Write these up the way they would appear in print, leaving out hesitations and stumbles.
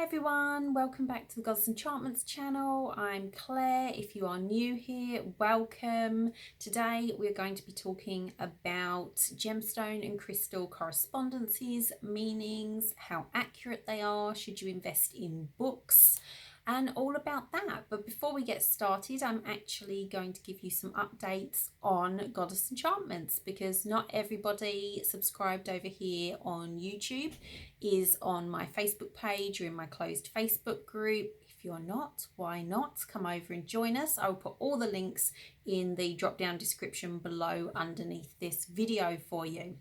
Hi everyone, welcome back to the Goddess Enchantments channel. I'm Claire. If you are new here, welcome. Today we're going to be talking about gemstone and crystal correspondences, meanings, how accurate they are, should you invest in books, and all about that. But before we get started, I'm actually going to give you some updates on Goddess Enchantments because not everybody subscribed over here on YouTube is on my Facebook page or in my closed Facebook group. If you're not, why not? Come over and join us. I'll put all the links in the drop down description below underneath this video for you.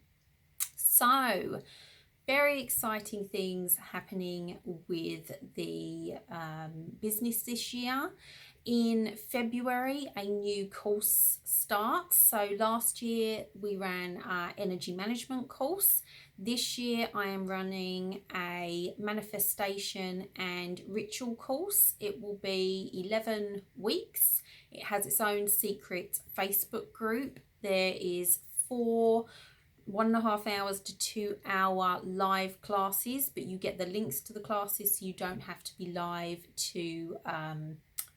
So, very exciting things happening with the business this year. In February, a new course starts. So last year we ran our energy management course. This year I am running a manifestation and ritual course. It will be 11 weeks. It has its own secret Facebook group. There is 4 1.5 hours to 2 hour live classes, but you get the links to the classes so you don't have to be live to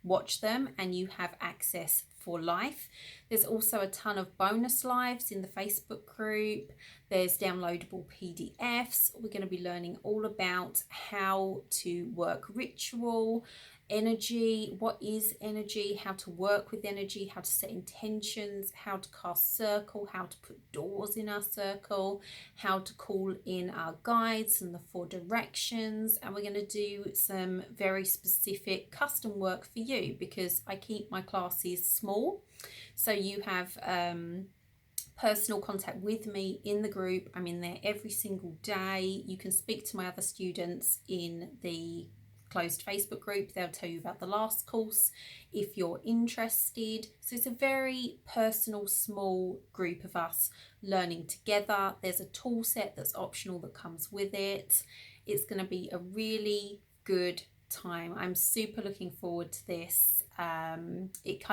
watch them, and you have access for life. There's also a ton of bonus lives in the Facebook group. There's downloadable PDFs. We're going to be learning all about how to work ritual, energy, what is energy, how to work with energy, how to set intentions, how to cast circle, how to put doors in our circle, how to call in our guides and the 4 directions. And we're going to do some very specific custom work for you because I keep my classes small, so you have personal contact with me in the group. I'm in there every single day. You can speak to my other students in the closed Facebook group. They'll tell you about the last course if you're interested. So it's a very personal, small group of us learning together. There's a tool set that's optional that comes with it. It's going to be a really good time. I'm super looking forward to this. It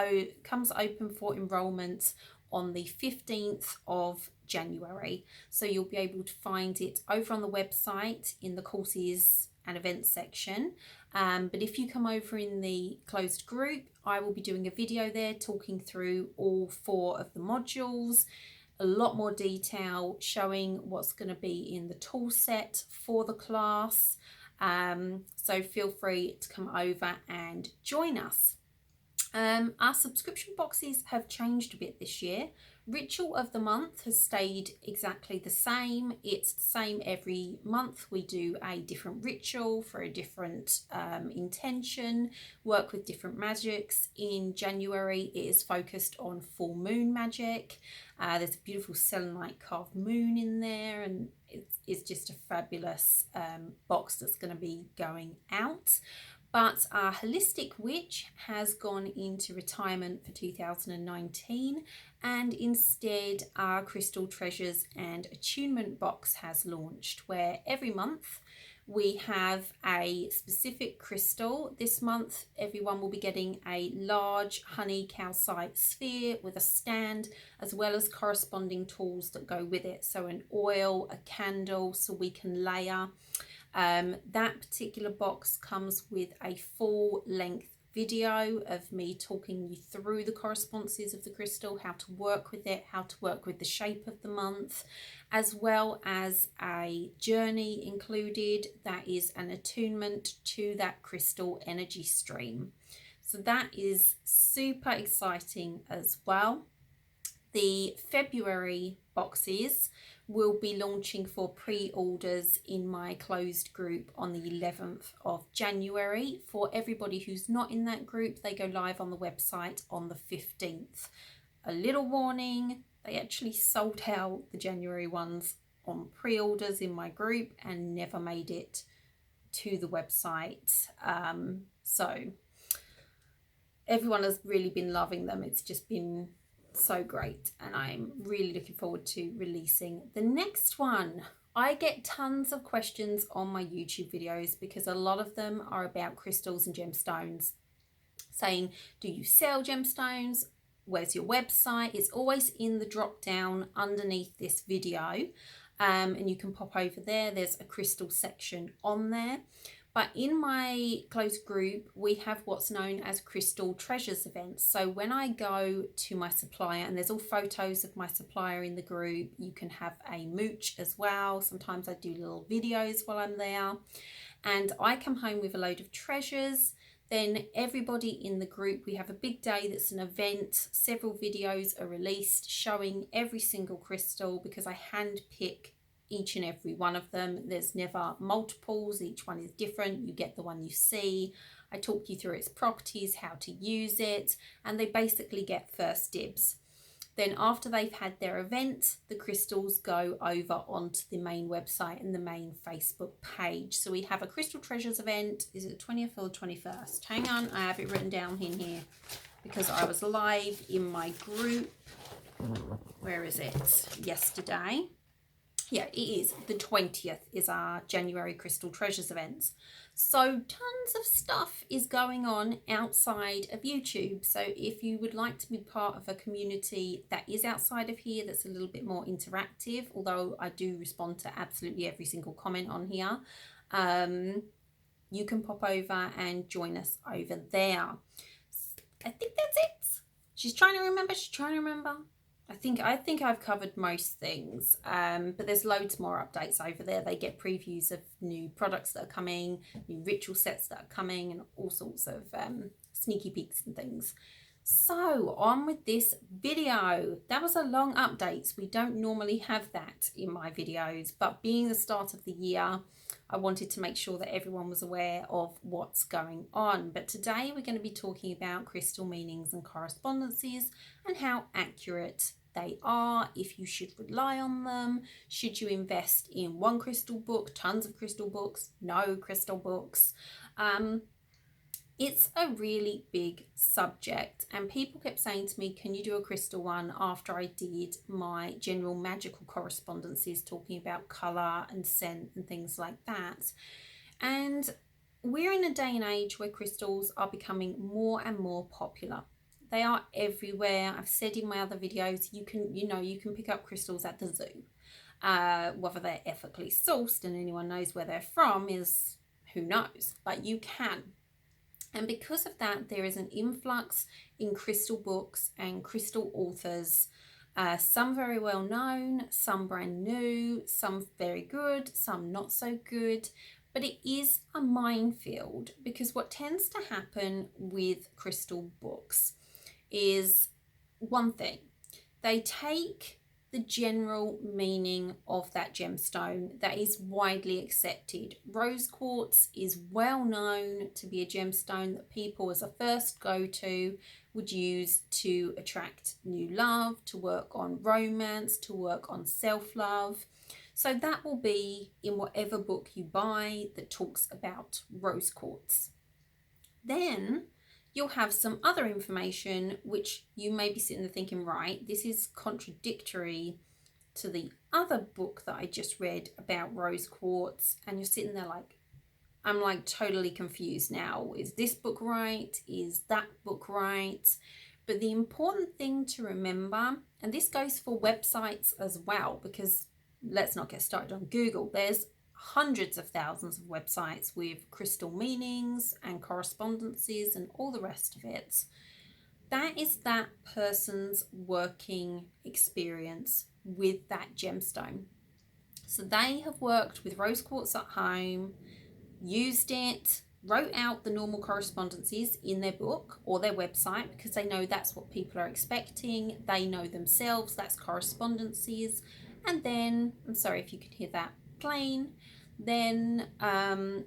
comes open for enrollment on the 15th of January. So you'll be able to find it over on the website in the courses and events section. But if you come over in the closed group, I will be doing a video there talking through all 4 of the modules, a lot more detail showing what's going to be in the tool set for the class. So feel free to come over and join us. Our subscription boxes have changed a bit this year. Ritual of the month has stayed exactly the same. It's the same every month. We do a different ritual for a different intention, work with different magics. In January, it is focused on full moon magic. There's a beautiful selenite carved moon in there, and it's just a fabulous box that's going to be going out. But our Holistic Witch has gone into retirement for 2019, and instead our Crystal Treasures and Attunement box has launched, where every month we have a specific crystal. This month everyone will be getting a large honey calcite sphere with a stand, as well as corresponding tools that go with it. So an oil, a candle, so we can layer. That particular box comes with a full-length video of me talking you through the correspondences of the crystal, how to work with it, how to work with the shape of the month, as well as a journey included that is an attunement to that crystal energy stream. So that is super exciting as well. The February boxes will be launching for pre-orders in my closed group on the 11th of January. For everybody who's not in that group, they go live on the website on the 15th. A little warning, they actually sold out the January ones on pre-orders in my group and never made it to the website. So everyone has really been loving them. It's just been so great, and I'm really looking forward to releasing the next one. I get tons of questions on my YouTube videos because a lot of them are about crystals and gemstones, saying, do you sell gemstones? Where's your website? It's always in the drop down underneath this video, and you can pop over there. There's a crystal section on there. But in my close group, we have what's known as crystal treasures events. So when I go to my supplier, and there's all photos of my supplier in the group, you can have a mooch as well. Sometimes I do little videos while I'm there. And I come home with a load of treasures. Then everybody in the group, we have a big day that's an event. Several videos are released showing every single crystal because I hand pick each and every one of them. There's never multiples, each one is different. You get the one you see. I talk you through its properties, how to use it, and they basically get first dibs. Then after they've had their event, the crystals go over onto the main website and the main Facebook page. So we have a Crystal Treasures event. Is it the 20th or the 21st? Hang on, I have it written down in here because I was live in my group. Where is it? Yesterday. Yeah, it is. The 20th is our January Crystal Treasures events. So tons of stuff is going on outside of YouTube. So if you would like to be part of a community that is outside of here, that's a little bit more interactive, although I do respond to absolutely every single comment on here, you can pop over and join us over there. I think that's it. She's trying to remember. I think I've covered most things, but there's loads more updates over there. They get previews of new products that are coming, new ritual sets that are coming, and all sorts of sneaky peeks and things. So on with this video. That was a long update. We don't normally have that in my videos, but being the start of the year, I wanted to make sure that everyone was aware of what's going on. But today we're going to be talking about crystal meanings and correspondences and how accurate they are, if you should rely on them, should you invest in one crystal book, tons of crystal books, no crystal books. It's a really big subject, and people kept saying to me, can you do a crystal one, after I did my general magical correspondences talking about colour and scent and things like that. And we're in a day and age where crystals are becoming more and more popular. They are everywhere. I've said in my other videos, you can pick up crystals at the zoo. Whether they're ethically sourced and anyone knows where they're from is who knows, but you can. And because of that, there is an influx in crystal books and crystal authors. Some very well known, some brand new, some very good, some not so good. But it is a minefield, because what tends to happen with crystal books is one thing. They take the general meaning of that gemstone that is widely accepted. Rose quartz is well known to be a gemstone that people as a first go-to would use to attract new love, to work on romance, to work on self-love. So that will be in whatever book you buy that talks about rose quartz. Then you'll have some other information which you may be sitting there thinking, right, this is contradictory to the other book that I just read about rose quartz. And you're sitting there like, I'm like totally confused now. Is this book right? Is that book right? But the important thing to remember, and this goes for websites as well, because let's not get started on Google. There's hundreds of thousands of websites with crystal meanings and correspondences and all the rest of it. That is that person's working experience with that gemstone. So they have worked with rose quartz at home, used it, wrote out the normal correspondences in their book or their website, because they know that's what people are expecting. They know themselves that's correspondences. And then, I'm sorry if you could hear that plane, then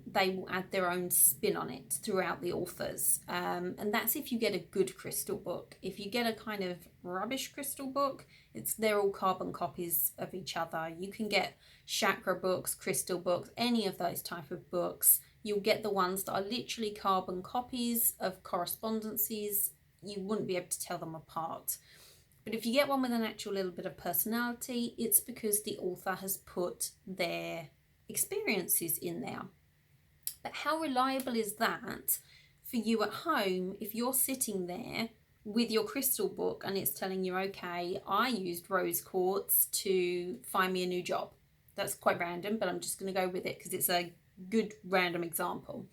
they will add their own spin on it throughout the authors. And that's if you get a good crystal book. If you get a kind of rubbish crystal book, they're all carbon copies of each other. You can get chakra books, crystal books, any of those type of books. You'll get the ones that are literally carbon copies of correspondences. You wouldn't be able to tell them apart. But if you get one with an actual little bit of personality, it's because the author has put their experiences in there. But how reliable is that for you at home if you're sitting there with your crystal book and it's telling you, okay, I used rose quartz to find me a new job? That's quite random, but I'm just going to go with it because it's a good random example.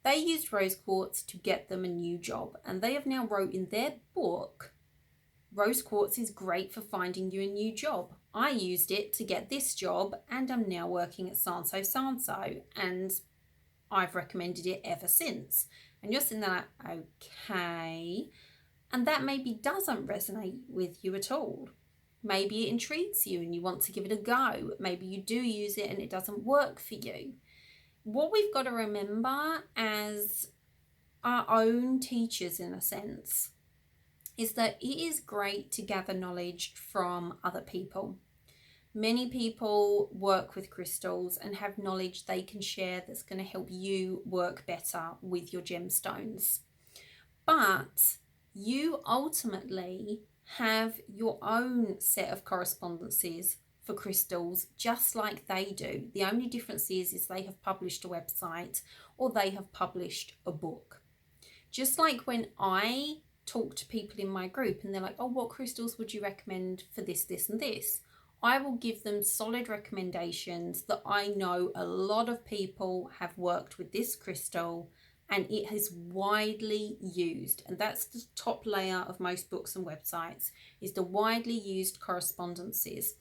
They used rose quartz to get them a new job, and they have now wrote in their book, rose quartz is great for finding you a new job. I used it to get this job and I'm now working at so-and-so, and I've recommended it ever since. And you're sitting there like, okay. And that maybe doesn't resonate with you at all. Maybe it intrigues you and you want to give it a go. Maybe you do use it and it doesn't work for you. What we've got to remember as our own teachers, in a sense, is that it is great to gather knowledge from other people. Many people work with crystals and have knowledge they can share that's going to help you work better with your gemstones. But you ultimately have your own set of correspondences for crystals, just like they do. The only difference is they have published a website or they have published a book. Just like when I talk to people in my group and they're like, oh, what crystals would you recommend for this, this and this? I will give them solid recommendations that I know a lot of people have worked with this crystal and it is widely used. And that's the top layer of most books and websites, is the widely used correspondences.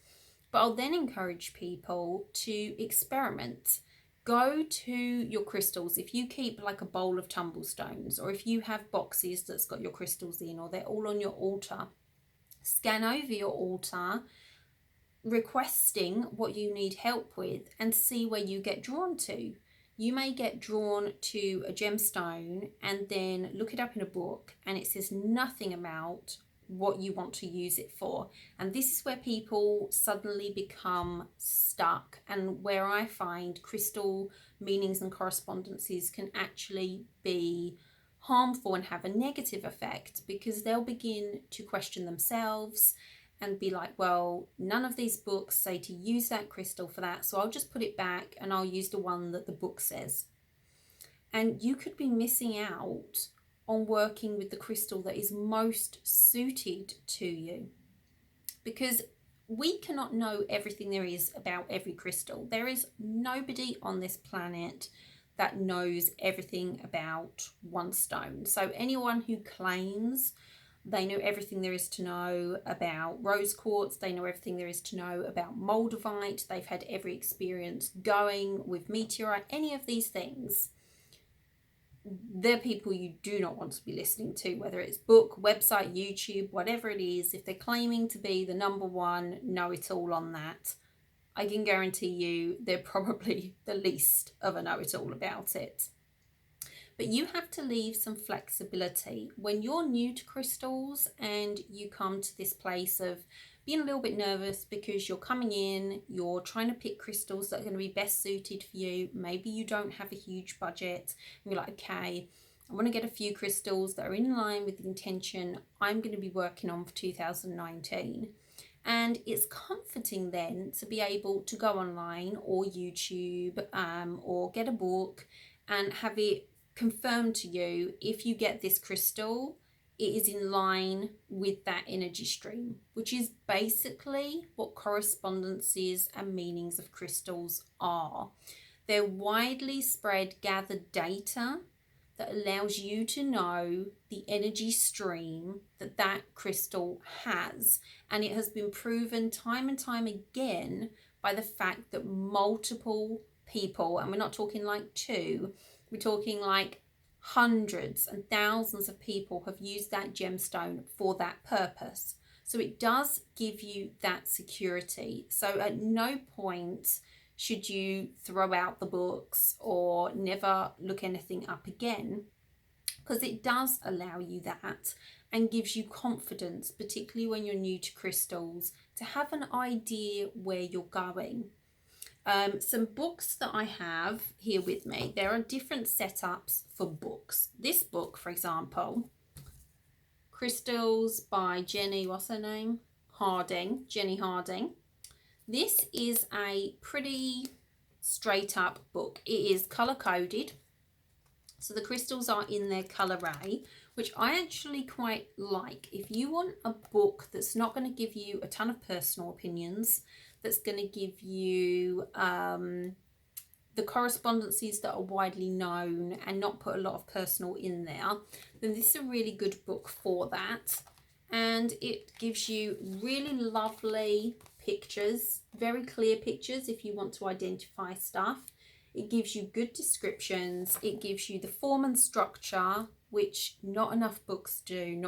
But I'll then encourage people to experiment. Go to your crystals. If you keep like a bowl of tumble stones, or if you have boxes that's got your crystals in, or they're all on your altar, scan over your altar, requesting what you need help with, and see where you get drawn to. You may get drawn to a gemstone and then look it up in a book and it says nothing about what you want to use it for. And this is where people suddenly become stuck, and where I find crystal meanings and correspondences can actually be harmful and have a negative effect, because they'll begin to question themselves and be like, well, none of these books say to use that crystal for that, so I'll just put it back and I'll use the one that the book says. And you could be missing out on working with the crystal that is most suited to you, because we cannot know everything there is about every crystal. There is nobody on this planet that knows everything about one stone. So anyone who claims they know everything there is to know about rose quartz, they know everything there is to know about moldavite, they've had every experience going with meteorite, any of these things, they're people you do not want to be listening to, whether it's book, website, YouTube, whatever it is. If they're claiming to be the number one know-it-all on that, I can guarantee you they're probably the least of a know-it-all about it. But you have to leave some flexibility. When you're new to crystals and you come to this place of being a little bit nervous because you're coming in, you're trying to pick crystals that are going to be best suited for you. Maybe you don't have a huge budget and you're like, okay, I want to get a few crystals that are in line with the intention I'm going to be working on for 2019. And it's comforting then to be able to go online or YouTube or get a book and have it confirmed to you, if you get this crystal, it is in line with that energy stream, which is basically what correspondences and meanings of crystals are. They're widely spread gathered data that allows you to know the energy stream that that crystal has. And it has been proven time and time again by the fact that multiple people, and we're not talking like two, we're talking like hundreds and thousands of people have used that gemstone for that purpose. So it does give you that security. So at no point should you throw out the books or never look anything up again, because it does allow you that and gives you confidence, particularly when you're new to crystals, to have an idea where you're going. Some books that I have here with me, there are different setups for books. This book, for example, Crystals by Jenny, what's her name? Jenny Harding. This is a pretty straight up book. It is color coded. So the crystals are in their color array, which I actually quite like. If you want a book that's not going to give you a ton of personal opinions, that's going to give you the correspondences that are widely known and not put a lot of personal in there, then this is a really good book for that. And it gives you really lovely pictures, very clear pictures if you want to identify stuff. It gives you good descriptions. It gives you the form and structure, which not enough books do.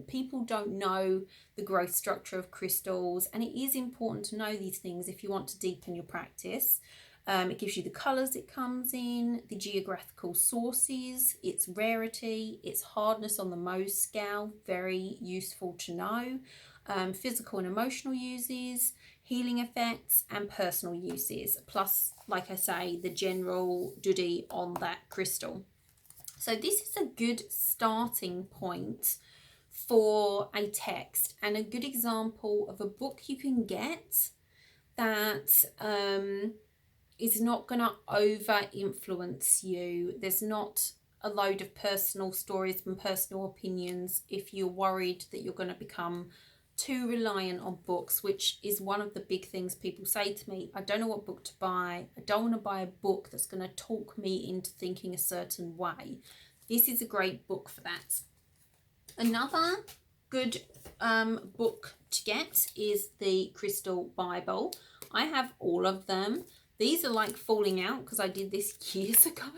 People don't know the growth structure of crystals, and it is important to know these things if you want to deepen your practice. It gives you the colours it comes in, the geographical sources, its rarity, its hardness on the Mohs scale, very useful to know, physical and emotional uses, healing effects, and personal uses, plus, like I say, the general duty on that crystal. So this is a good starting point for a text and a good example of a book you can get that is not going to over influence you. There's not a load of personal stories and personal opinions if you're worried that you're going to become too reliant on books, which is one of the big things people say to me. I don't know what book to buy. I don't want to buy a book that's going to talk me into thinking a certain way. This is a great book for that. Another good book to get is the Crystal Bible. I have all of them. These are like falling out because I did this years ago.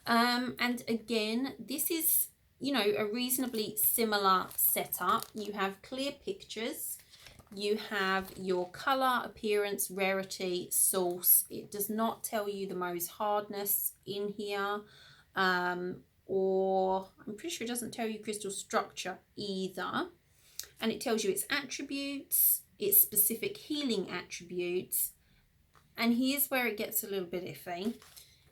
And again, this is, you know, a reasonably similar setup. You have clear pictures. You have your colour, appearance, rarity, source. It does not tell you the Mohs hardness in here. Or I'm pretty sure it doesn't tell you crystal structure either. And it tells you its attributes, its specific healing attributes. And here's where it gets a little bit iffy.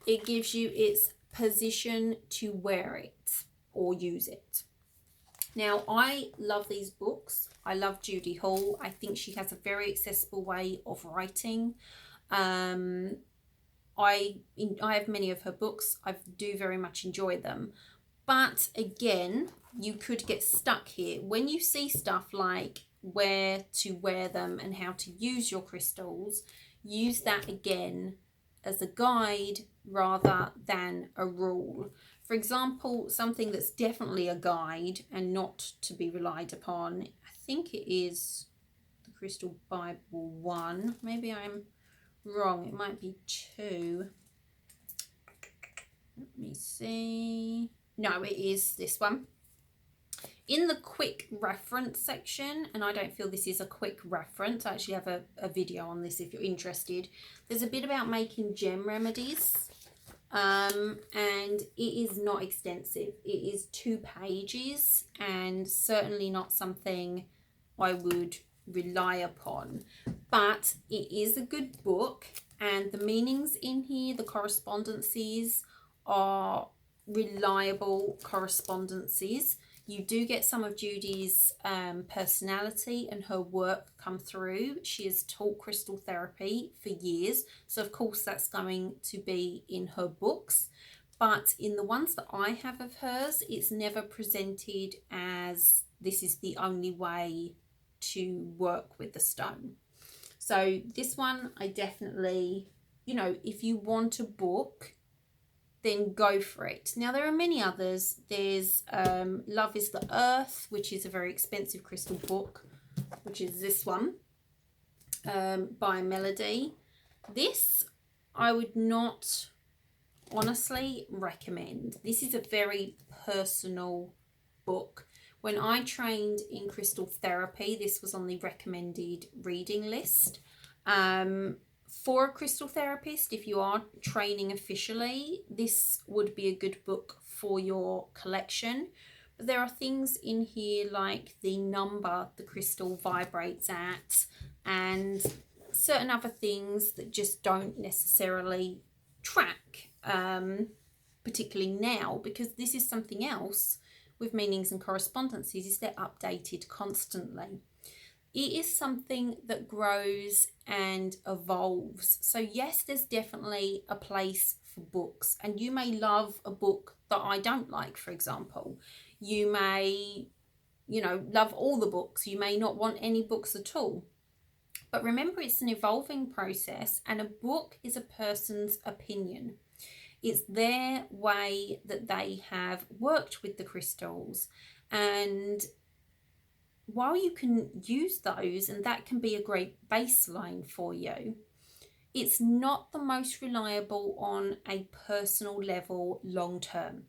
It gives you its position to wear it or use it. Now, I love these books. I love Judy Hall. I think she has a very accessible way of writing. I have many of her books. I do very much enjoy them. But again, you could get stuck here. When you see stuff like where to wear them and how to use your crystals, use that again as a guide rather than a rule. For example, something that's definitely a guide and not to be relied upon, I think it is the Crystal Bible 1. Maybe I'm wrong. It might be 2. Let me see. No, it is this one. In the quick reference section, and I don't feel this is a quick reference, I actually have a video on this if you're interested. There's a bit about making gem remedies, and it is not extensive. It is 2 pages and certainly not something I would rely upon, but it is a good book, and the meanings in here, the correspondences, are reliable correspondences. You do get some of Judy's personality and her work come through. She has taught crystal therapy for years, so of course that's going to be in her books. But in the ones that I have of hers, it's never presented as this is the only way to work with the stone. So this one, I definitely, you know, if you want a book, then go for it. Now, there are many others. There's Love is the Earth, which is a very expensive crystal book, which is this one by Melody. This I would not honestly recommend. This is a very personal book. When I trained in crystal therapy, this was on the recommended reading list. For a crystal therapist, if you are training officially, this would be a good book for your collection. But there are things in here like the number the crystal vibrates at and certain other things that just don't necessarily track, particularly now, because this is something else with meanings and correspondences, is they're updated constantly. It is something that grows and evolves. So yes, there's definitely a place for books, and you may love a book that I don't like, for example. You may, you know, love all the books. You may not want any books at all. But remember, it's an evolving process, and a book is a person's opinion. It's their way that they have worked with the crystals. And while you can use those, and that can be a great baseline for you, it's not the most reliable on a personal level long term.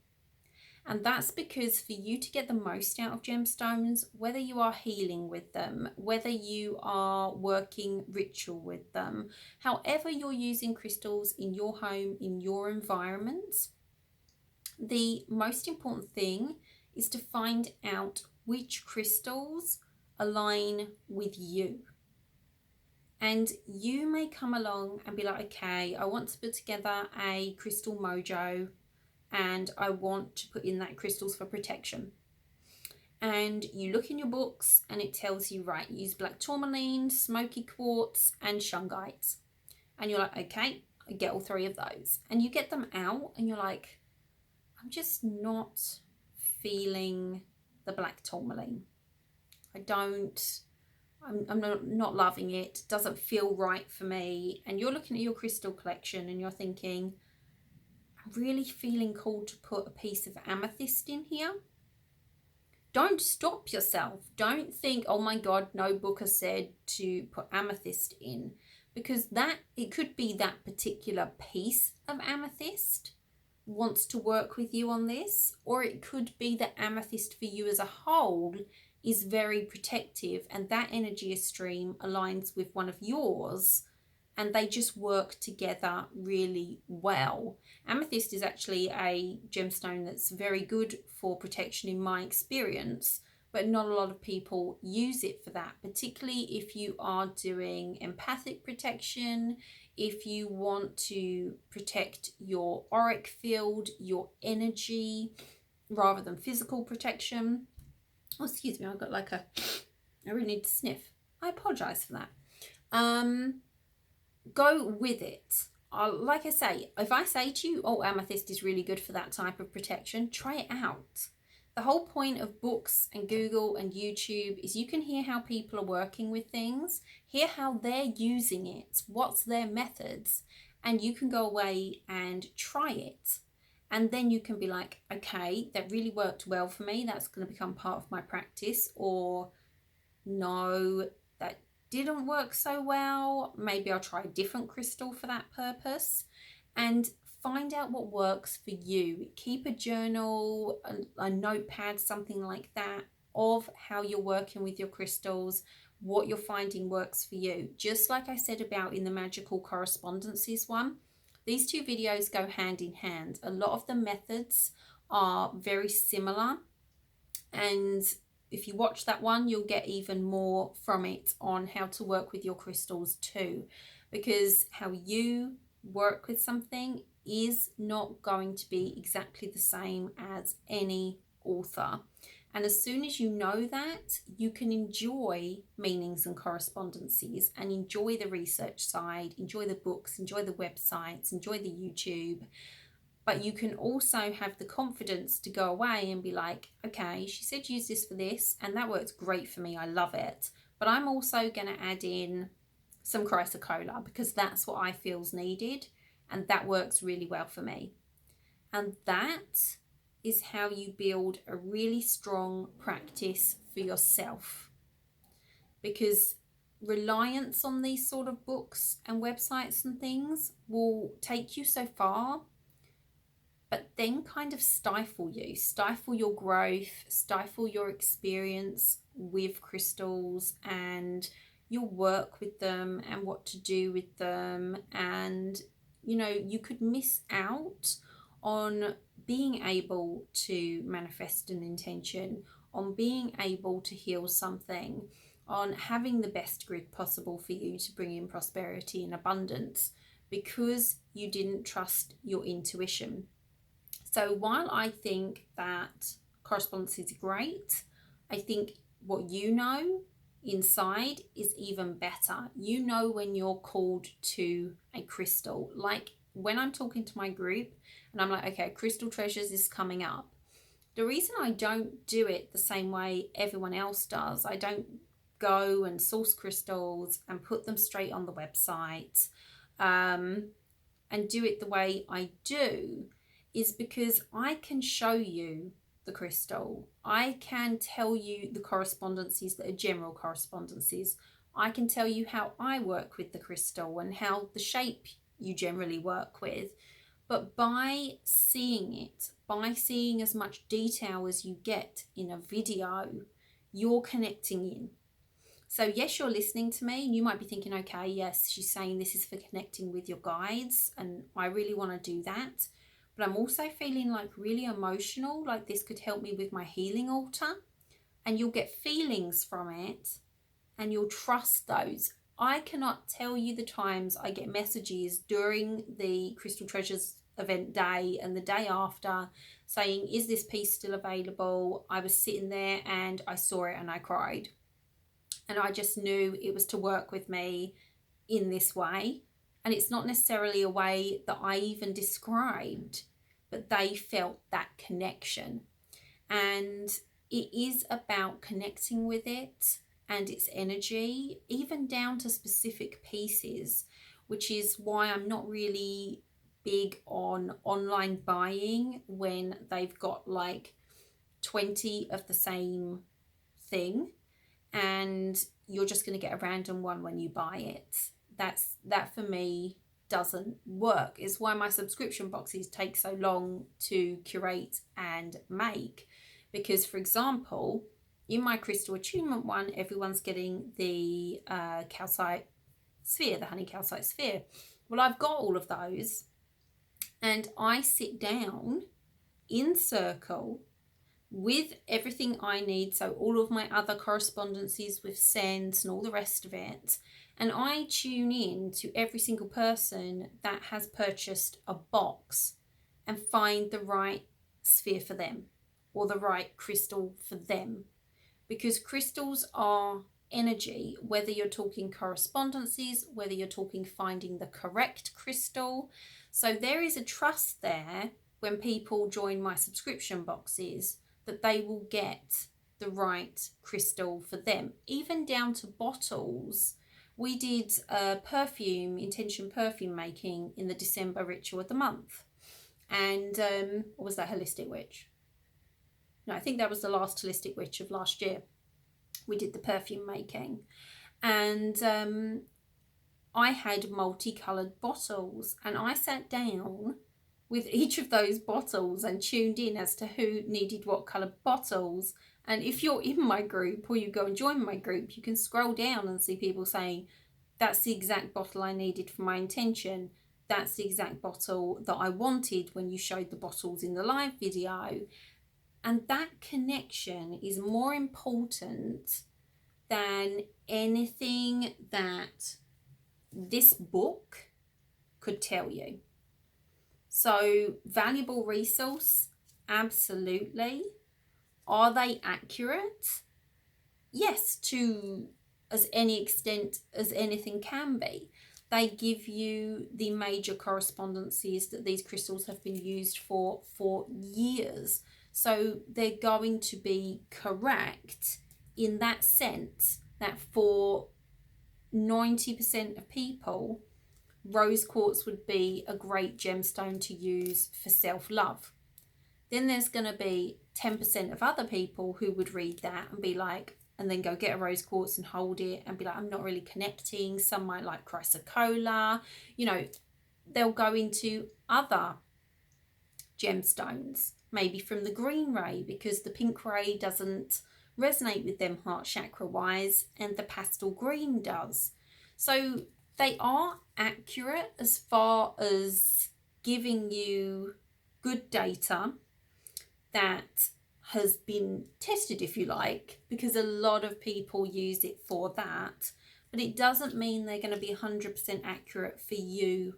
And that's because for you to get the most out of gemstones, whether you are healing with them, whether you are working ritual with them, however you're using crystals in your home, in your environment, the most important thing is to find out which crystals align with you. And you may come along and be like, okay, I want to put together a crystal mojo and I want to put in that crystals for protection. And you look in your books and it tells you, right, use black tourmaline, smoky quartz, and shungite. And you're like, okay, I get all three of those. And you get them out and you're like, I'm just not feeling the black tourmaline. I'm not loving it. Doesn't feel right for me. And you're looking at your crystal collection and you're thinking, I'm really feeling called to put a piece of amethyst in here. Don't stop yourself. Don't think, oh my God, no book has said to put amethyst in, because it could be that particular piece of amethyst wants to work with you on this, or it could be that amethyst for you as a whole is very protective and that energy stream aligns with one of yours and they just work together really well. Amethyst is actually a gemstone that's very good for protection in my experience, but not a lot of people use it for that, particularly if you are doing empathic protection, if you want to protect your auric field, your energy, rather than physical protection. Oh, excuse me, I've got I really need to sniff. I apologise for that. Go with it. Like I say, if I say to you, oh, amethyst is really good for that type of protection, try it out. The whole point of books and Google and YouTube is you can hear how people are working with things, hear how they're using it, what's their methods, and you can go away and try it. And then you can be like, okay, that really worked well for me. That's going to become part of my practice. Or no, that didn't work so well. Maybe I'll try a different crystal for that purpose. And find out what works for you. Keep a journal, a notepad, something like that, of how you're working with your crystals, what you're finding works for you. Just like I said about in the Magical Correspondences one, these two videos go hand in hand. A lot of the methods are very similar, and if you watch that one, you'll get even more from it on how to work with your crystals too, because how you work with something is not going to be exactly the same as any author. And as soon as you know that, you can enjoy meanings and correspondences and enjoy the research side, enjoy the books, enjoy the websites, enjoy the YouTube. But you can also have the confidence to go away and be like, okay, she said use this for this, and that works great for me. I love it. But I'm also going to add in some chrysocolla because that's what I feel's needed, and that works really well for me. And that is how you build a really strong practice for yourself, because reliance on these sort of books and websites and things will take you so far, but then kind of stifle your growth, stifle your experience with crystals and your work with them and what to do with them. And you could miss out on being able to manifest an intention, on being able to heal something, on having the best grid possible for you to bring in prosperity and abundance, because you didn't trust your intuition. So while I think that correspondence is great, I think what you know inside is even better. You know when you're called to a crystal. Like when I'm talking to my group and I'm like, okay, Crystal Treasures is coming up. The reason I don't do it the same way everyone else does, I don't go and source crystals and put them straight on the website and do it the way I do is because I can show you the crystal. I can tell you the correspondences that are general correspondences. I can tell you how I work with the crystal and how the shape you generally work with. But by seeing it, by seeing as much detail as you get in a video, you're connecting in. So yes, you're listening to me and you might be thinking, okay, yes, she's saying this is for connecting with your guides and I really want to do that. But I'm also feeling like really emotional, like this could help me with my healing altar, and you'll get feelings from it and you'll trust those. I cannot tell you the times I get messages during the Crystal Treasures event day and the day after saying, is this piece still available? I was sitting there and I saw it and I cried. And I just knew it was to work with me in this way. And it's not necessarily a way that I even described, but they felt that connection. And it is about connecting with it and its energy, even down to specific pieces, which is why I'm not really big on online buying when they've got like 20 of the same thing and you're just going to get a random one when you buy it. That for me doesn't work. It's why my subscription boxes take so long to curate and make, because for example, in my crystal attunement one, everyone's getting the calcite sphere, the honey calcite sphere. Well, I've got all of those and I sit down in circle with everything I need, so all of my other correspondences with scents and all the rest of it, and I tune in to every single person that has purchased a box and find the right sphere for them or the right crystal for them, because crystals are energy, whether you're talking correspondences, whether you're talking finding the correct crystal. So there is a trust there when people join my subscription boxes that they will get the right crystal for them, even down to bottles. We did a perfume, intention perfume making in the December ritual of the month. And or was that Holistic Witch? No, I think that was the last Holistic Witch of last year. We did the perfume making. And I had multicoloured bottles and I sat down with each of those bottles and tuned in as to who needed what coloured bottles. And if you're in my group or you go and join my group, you can scroll down and see people saying, that's the exact bottle I needed for my intention. That's the exact bottle that I wanted when you showed the bottles in the live video. And that connection is more important than anything that this book could tell you. So, valuable resource, absolutely. Are they accurate? Yes, to as any extent as anything can be. They give you the major correspondences that these crystals have been used for years. So they're going to be correct in that sense that for 90% of people, rose quartz would be a great gemstone to use for self-love. Then there's going to be 10% of other people who would read that and be like, and then go get a rose quartz and hold it and be like, I'm not really connecting. Some might like chrysocolla. You know, they'll go into other gemstones, maybe from the green ray, because the pink ray doesn't resonate with them heart chakra wise and the pastel green does. So they are accurate as far as giving you good data that has been tested, if you like, because a lot of people use it for that, but it doesn't mean they're going to be 100% accurate for you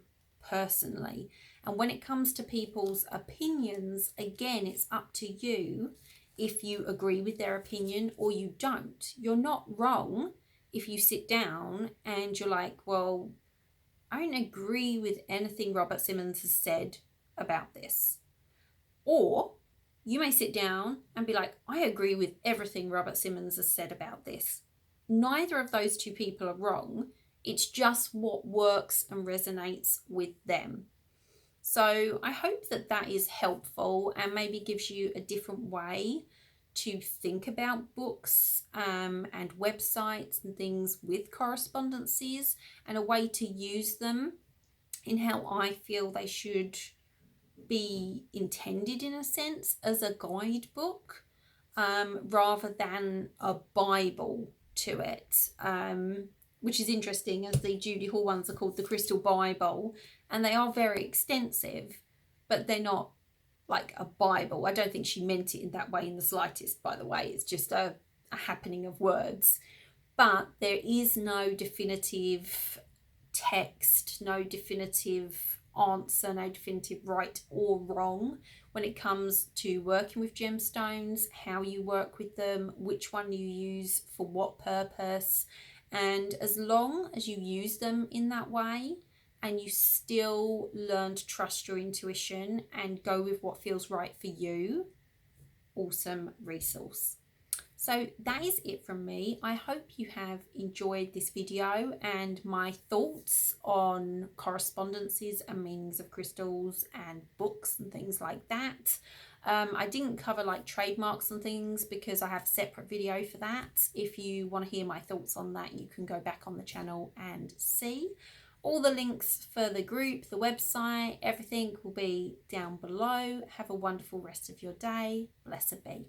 personally. And when it comes to people's opinions, again, it's up to you if you agree with their opinion or you don't. You're not wrong if you sit down and you're like, well, I don't agree with anything Robert Simmons has said about this. Or you may sit down and be like, I agree with everything Robert Simmons has said about this. neither of those two people are wrong. It's just what works and resonates with them. So I hope that that is helpful and maybe gives you a different way to think about books and websites and things with correspondences, and a way to use them in how I feel they should be intended, in a sense, as a guidebook rather than a Bible to it. Which is interesting, as the Judy Hall ones are called the Crystal Bible, and they are very extensive, but they're not like a Bible. I don't think she meant it in that way in the slightest, by the way. It's just a happening of words. But there is no definitive text, no definitive answer, no definitive right or wrong when it comes to working with gemstones, how you work with them, which one you use for what purpose. And as long as you use them in that way and you still learn to trust your intuition and go with what feels right for you, awesome resource. So that is it from me. I hope you have enjoyed this video and my thoughts on correspondences and meanings of crystals and books and things like that. I didn't cover like trademarks and things because I have a separate video for that. If you want to hear my thoughts on that, you can go back on the channel and see. All the links for the group, the website, everything will be down below. Have a wonderful rest of your day. Blessed be.